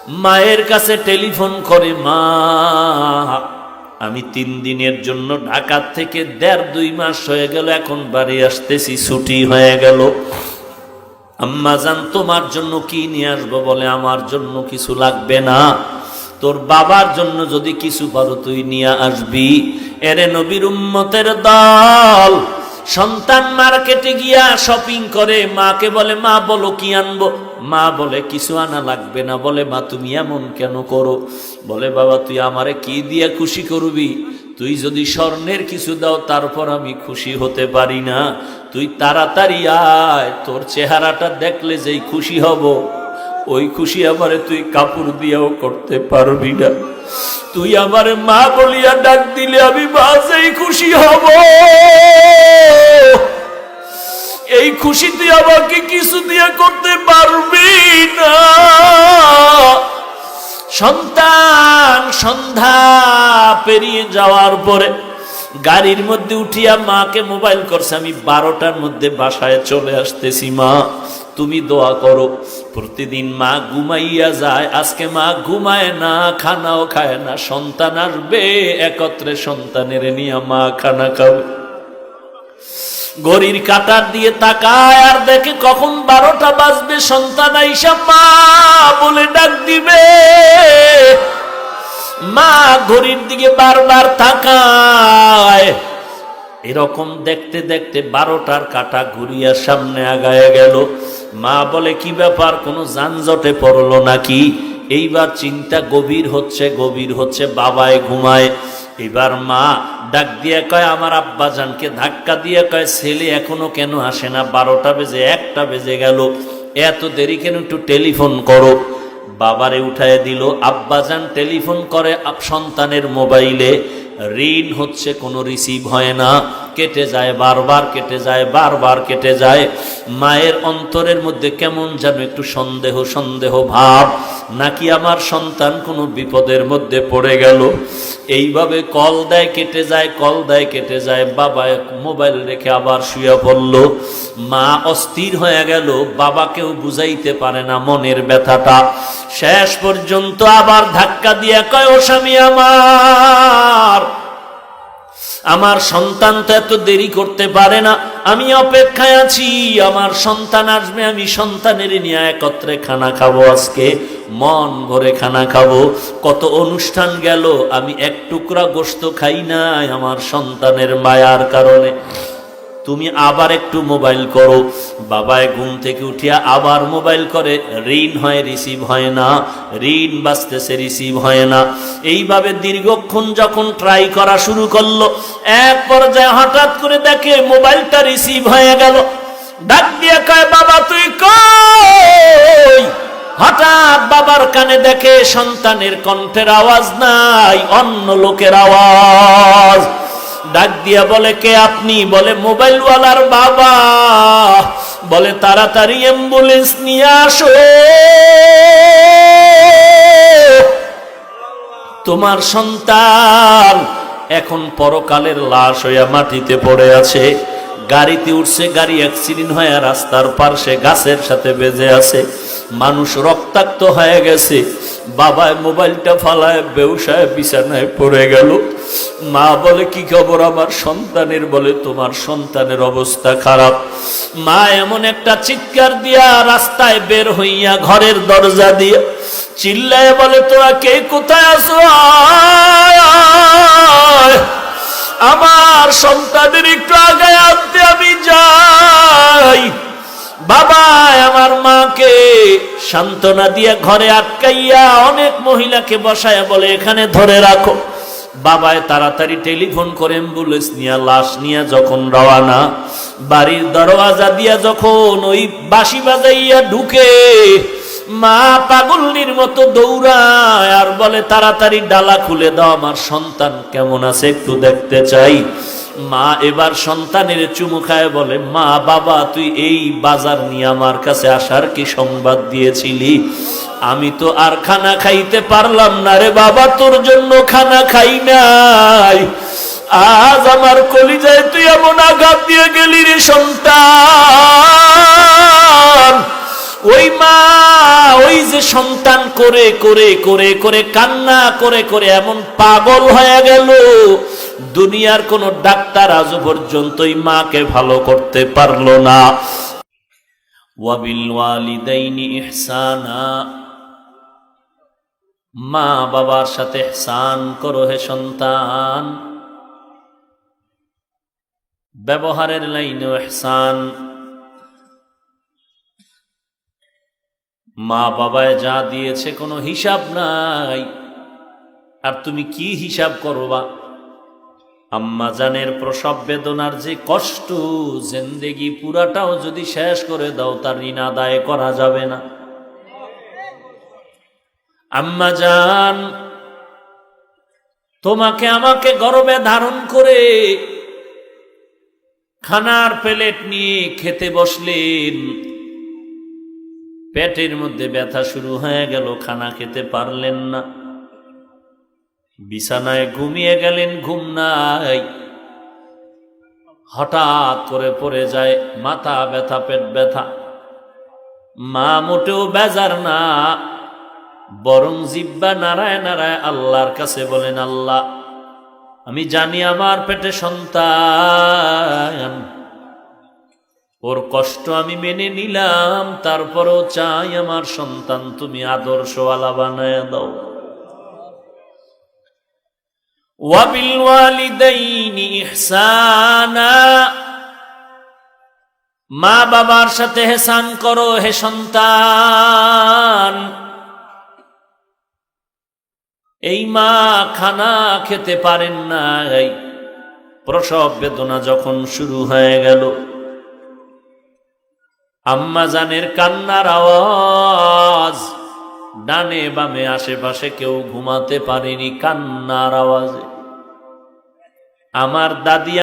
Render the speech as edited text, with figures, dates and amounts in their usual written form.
মায়ের কাছে টেলিফোন করে, মা আমি 3 দিনের জন্য ঢাকা থেকে 1.5-2 মাস হয়ে গেল, এখন বাড়ি আসতেছি, ছুটি হয়ে গেল। আম্মা জান তোমার জন্য কি নিয়ে আসবো? বলে আমার জন্য কিছু লাগবে না, তোর বাবার জন্য যদি কিছু পারো তুই নিয়ে আসবি। এরে নবীর উম্মতের দল, সন্তান মার্কেটে গিয়া শপিং করে, মাকে বলে মা বলো কি আনবো? মা বলে কিছু আনা লাগবে না। বলে মা তুমি এমন কেন করো? বলে বাবা তুই আমারে কি দিয়ে খুশি করবি? তুই যদি স্বর্ণের কিছু দাও তারপর আমি খুশি হতে পারি না। তুই তাড়াতাড়ি আয়, তোর চেহারাটা দেখলে যেই খুশি হব, ওই খুশি আমারে তুই কাপড় দিয়েও করতে পারবি না। তুই আমারে মা বলিয়া ডাক দিলে আমি বাসেই খুশি হব। এই খুশি তুই আমাকে কিছু দিয়ে করতে পারবি না। সন্তান সন্ধ্যা পেরিয়ে যাওয়ার পরে গাড়ির মধ্যে উঠিয়া মাকে মোবাইল করছে, আমি 12টার মধ্যে বাসায় চলে আসতেছি, মা তুমি দোয়া করো। প্রতিদিন মা ঘুমাইয়া যায়, আজকে মা ঘুমায় না, খানাও খায় না। সন্তান আসবে, একত্রে সন্তানের নিয়ে মা খানা খাবে। ঘড়ির কাঁটার দিয়ে তাকায় আর দেখে কখন 12টা বাজবে, সন্তান আইসা মা বলে ডাক দিবে। মা ঘড়ির দিকে বারবার তাকায়। এরকম দেখতে দেখতে 12টার কাঁটা ঘুরিয়া সামনে আগায় গেল। মা বলে কি ব্যাপার, কোনো যানজটে পড়লো নাকি? এইবার চিন্তা গভীর হচ্ছে, বাবায় ঘুমায়। এবার মা ডাক দিয়ে কয়, আমার আব্বাজানকে ধাক্কা দিয়ে কয়, ছেলে এখনো কেন আসে না? 12টা বেজে 1টা বেজে গেল, এত দেরি কেন? একটু টেলিফোন করো। বাবারে উঠায় দিল। আব্বাজান টেলিফোন করে সন্তানের মোবাইলে, রিং হচ্ছে, কোনো রিসিভ হয় না, কেটে যায়, বারবার কেটে যায়, বারবার কেটে যায়। মায়ের অন্তরের মধ্যে কেমন যেন একটু সন্দেহ ভাব, নাকি আমার সন্তান কোনো বিপদের মধ্যে পড়ে গেল। এইভাবে কল দেয়, কেটে যায়, কল দেয়, কেটে যায়। বাবা মোবাইল রেখে আবার শুয়ে পড়ল। মা অস্থির হয়ে গেল, বাবাকেও বুঝাইতে পারে না মনের ব্যথাটা। শেষ পর্যন্ত আবার ধাক্কা দিয়ে কয়, ও স্বামী আমার সন্তান তো এত দেরি করতে পারে না, আমি অপেক্ষায় আছি, আমার সন্তান আসবে, আমি সন্তানের নিয়ে একত্রে খানা খাবো, আজকে মন ভরে খানা খাবো। কত অনুষ্ঠান গেল, আমি এক টুকরা গোশত খাই নাই আমার সন্তানের মায়ার কারণে। তুমি আবার একটু মোবাইল করো। বাবায় ঘুম থেকে উঠিয়া আবার মোবাইল করে, রিং হয়, রিসিভ হয় না, রিং বাজতেছে, রিসিভ হয় না। এইভাবে দীর্ঘক্ষণ যখন ট্রাই করা শুরু করলো, এক পর্যায়ে হঠাৎ করে দেখে মোবাইলটা রিসিভ হয়ে গেল। ডাক দিয়ে কয়, বাবা তুই কই? হঠাৎ বাবার কানে দেখে সন্তানের কণ্ঠের আওয়াজ নাই, অন্য লোকের আওয়াজ। ডাক দিয়া বলে, কে আপনি? বলে মোবাইলওয়ালার বাবা। বলে তাড়াতাড়ি অ্যাম্বুলেন্স নিয়ে আসো, তোমার সন্তান এখন পরকালের লাশ হইয়া মাটিতে পড়ে আছে। গাড়িতে উঠছে, গাড়ি অ্যাক্সিডেন্ট হয়ে রাস্তার পাশে গাছের সাথে বেজে আছে, মানুষ রক্তাক্ত হয়ে গেছে। বাবায় মোবাইলটা ফালায় বেউসায় বিছানায় পড়ে গেল। মা বলে কি খবর আমার সন্তানের? বলে তোমার সন্তানের অবস্থা খারাপ। মা এমন একটা চিৎকার দিয়া রাস্তায় বের হইয়া ঘরের দরজা দিয়ে চিল্লায় বলে, তোরা কে কোথায় আছো? আমার সন্তানের একটু আগায় আনতে আমি যাই। বাবা আমার মাকে সান্ত্বনা দিয়ে ঘরে আটকাইয়া অনেক মহিলাকে বসায় বলে, এখানে ধরে রাখো। বাবায় তাড়াতাড়ি টেলিফোন করে অ্যাম্বুলেন্স নিয়ে লাশ নিয়ে যখন রওয়ানা, বাড়ির দরওয়াজা দিয়া যখন ওই বাঁশি বাজাইয়া ঢুকে, মা পাগলনির মতো দৌড়ায় আর বলে, তাড়াতাড়ি ডালা খুলে দাও, আমার সন্তান কেমন আছে একটু দেখতে চাই। মা এবার সন্তানের চুমু খায় বলে, মা বাবা তুই এই বাজার নিয়ে আমার কাছে আসার কি সংবাদ দিয়েছিলি? আমি তো আর খানা খাইতে পারলাম না রে বাবা, তোর জন্য খানা খাই নাই। আজ আমার কলিজায় তুই এমন আঘাত দিয়ে গেলি রে সন্তান, ওই মা ওই যে সন্তান করে করে করে করে কান্না করে করে এমন পাগল হয়ে গেল, দুনিয়ার কোন ডাক্তার আজ পর্যন্ত ওই মাকে ভালো করতে পারলো না। ওয়াবিল ওয়ালিদাইনি ইহসানা, মা বাবার সাথে ইহসান করো হে সন্তান। ব্যবহারের লাইনে ইহসান। মা বাবায় যা দিয়েছে কোনো হিসাব নাই, আর তুমি কি হিসাব করবা? আম্মা জানের প্রসব বেদনার যে কষ্ট, জিন্দেগি পুরাটাও যদি শেষ করে দাও তার ঋণ আদায় করা যাবে না। আম্মা জান তোমাকে আমাকে গর্ভে ধারণ করে খানার প্লেট নিয়ে খেতে বসলেন, পেটের মধ্যে ব্যথা শুরু হয়ে গেল, খানা খেতে পারলেন না, বিছানায় ঘুমিয়ে গেলেন, ঘুম নাই, হঠাৎ করে পড়ে যায় মাথা ব্যথা, পেট ব্যথা। মা মোটেও বেজার না, বরং জিব্বা নাড়ায় নাড়ায় আল্লাহর কাছে বলেন, আল্লাহ আমি জানি আমার পেটে সন্তান, ওর কষ্ট আমি মেনে নিলাম, তারপরেও চাই আমার সন্তান তুমি আদর্শওয়ালা বানায় দাও। ওয়াবিল ওয়ালিদাইনি ইহসানা, মা বাবার সাথে ইহসান করো হে সন্তান। এই মা খানা খেতে পারেন নাই, প্রসব বেদনা যখন শুরু হয়ে গেল, আম্মা জানের কান্নার আওয়াজ, ডানে বামে আশেপাশে কেউ ঘুমাতে পারেনি কান্নার আওয়াজে। আমার দাদি